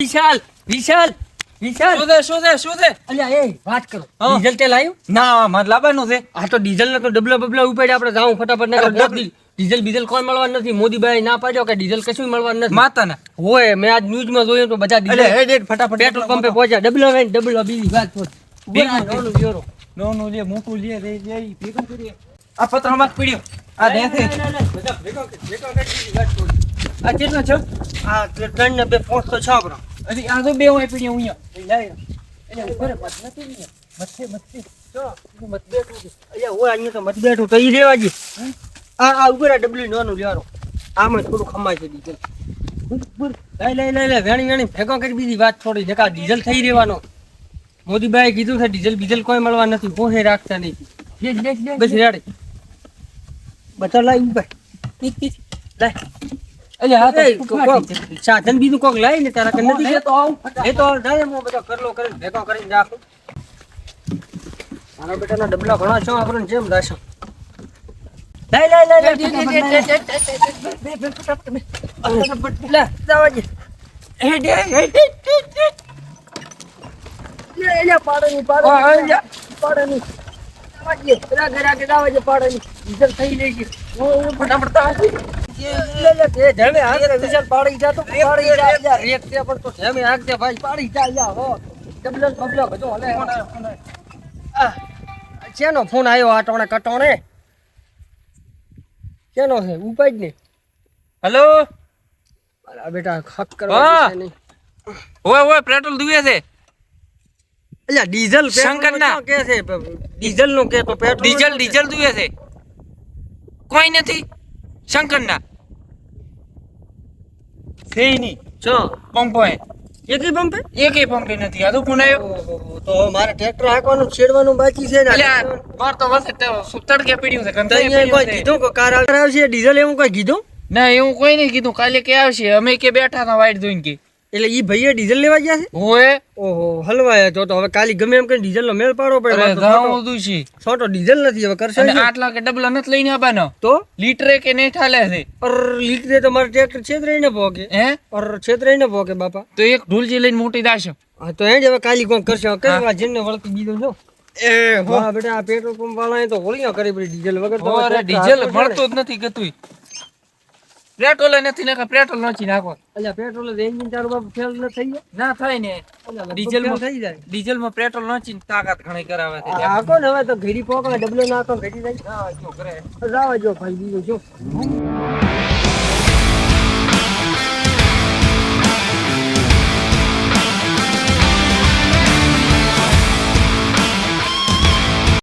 વિશાલ વિશાલ વિશાલ શું છે અલ્યા એ વાત કરો ડીઝલ તે લાવ્યું ના મારે લાવવાનું છે આ તો ડીઝલ ને તો ડબલા બબલા ઉપાડી આપણે જાઉં ફટાફટ ના ડીઝલ બીઝલ કોઈ મળવાનું નથી મોદીભાઈ ના પાડ્યો કે ડીઝલ કશું મળવાનું નથી માતાના હોય મેં આજ ન્યૂઝ માં જોયું તો બધા ડીઝલ ફટાફટ પેટ્રોલ પંપે પહોંચ્યા ડબલા બીજી વાત છોડ નો લે મોટું લે રે ભેગું કરીએ આ પત્રમાં પડ્યો આ દે છે આ કેટલા છે આ ત્રણ ને બે પોસ્ટ તો છ બરો અરે આ તો બે હોય પડ્યો અહીંયા એટલે ઉપર મત નથી મત જો મત બેઠું અલ્યા હોય અહીંયા તો મત બેઠું તો ઈ લેવા જી આ ઉપર આ ડબલ્યુ નોનું લેવાનો આમાં થોડું ખમાય છે ડીઝલ લઈ વેણી ભેગો કરી બીજી વાત થોડી જકા ડીઝલ થઈ રહેવાનો મોદીભાઈ કીધું છે ડીઝલ બીઝલ કોઈ મળવા નથી પોહે રાખતા નહીં બસ રેડી બતા લાઈ ઉપર લાય અલ્યા હા તો સાધન બીજું કોક લાય ને તારા કન નથી એ તો જાય હું બધો કરલો કરીને ભેગો કરીને રાખું મારા બેટાના ડબલા ઘણા છો આપણને જેમ રાશો લાય શેનો ફોન આવ્યો આટોણે કટોણે શેનો છે ઉપાય જ ને હેલો મારા બેટા હક કરવા નહીં ઓય પેટ્રોલ દુએ છે અલ્યા ડીઝલ શંકરના કે છે ડીઝલ નું કે તો પેટ્રોલ ડીઝલ દુએ છે કોઈ નથી શંકરના સેની છો પંપો એકી પંપે એકે પંપે નથી આ તો કોણ આવ્યો તો મારે ટ્રેક્ટર હાંકવાનું છેડવાનું બાકી છે ને માર તો બસ તડકે પડ્યું છે તો અહીંયા કોઈ કીધું કે કાર આવશે ડીઝલ એવું કોઈ કીધું ના એવું કોઈ નહીં કીધું કાલે કે આવશે અમે કે બેઠા હતા વાઈટ જોઈને કે એટલે ઈ ભાઈએ ડીઝલ લેવા ગયા છે ઓએ ઓહો હલવાયા તો હવે કાલી ગમે એમ કરીને ડીઝલ નો મેળ પાડવો પડે ધાવું છે છોટો ડીઝલ નથી હવે કરશે અને 8 લાખ ડબલા નથી લઈને આવવાનો તો લીટરે કે નહીં ઠાલે છે અર લીટરે તો મારે ટ્રેક્ટર છેતરાઈને ભોગે હે અર છેતરાઈને ભોગે બાપા તો એક ઢૂલજી લઈને મોટી દાશો હા તો હે જ હવે કાલી કોણ કરશે કઈ વાર જેને વળતી બીજો જો એ હો હા બેટા આ પેટ્રોલ પંપ વાળાએ તો હોળીઓ કરી પડી ડીઝલ વગર તો ઓરે ડીઝલ મળતો જ નથી ગતુંય પેટ્રોલ નથી નાખો પેટ્રોલ નથી નાખો અલ્યા પેટ્રોલ એન્જિન ચાલુ બાપ ફેલ ન થઈ જાય ના થાય ને ડીઝલ માં થઈ જાય ડીઝલ માં પેટ્રોલ નાખી તાકાત ઘણી કરાવે છે આ કોણ હવે તો ઘડી પોકળે ડબલો નાખો ઘડી જાય હા જો કરે જાવ જો ભાઈ બીજો જો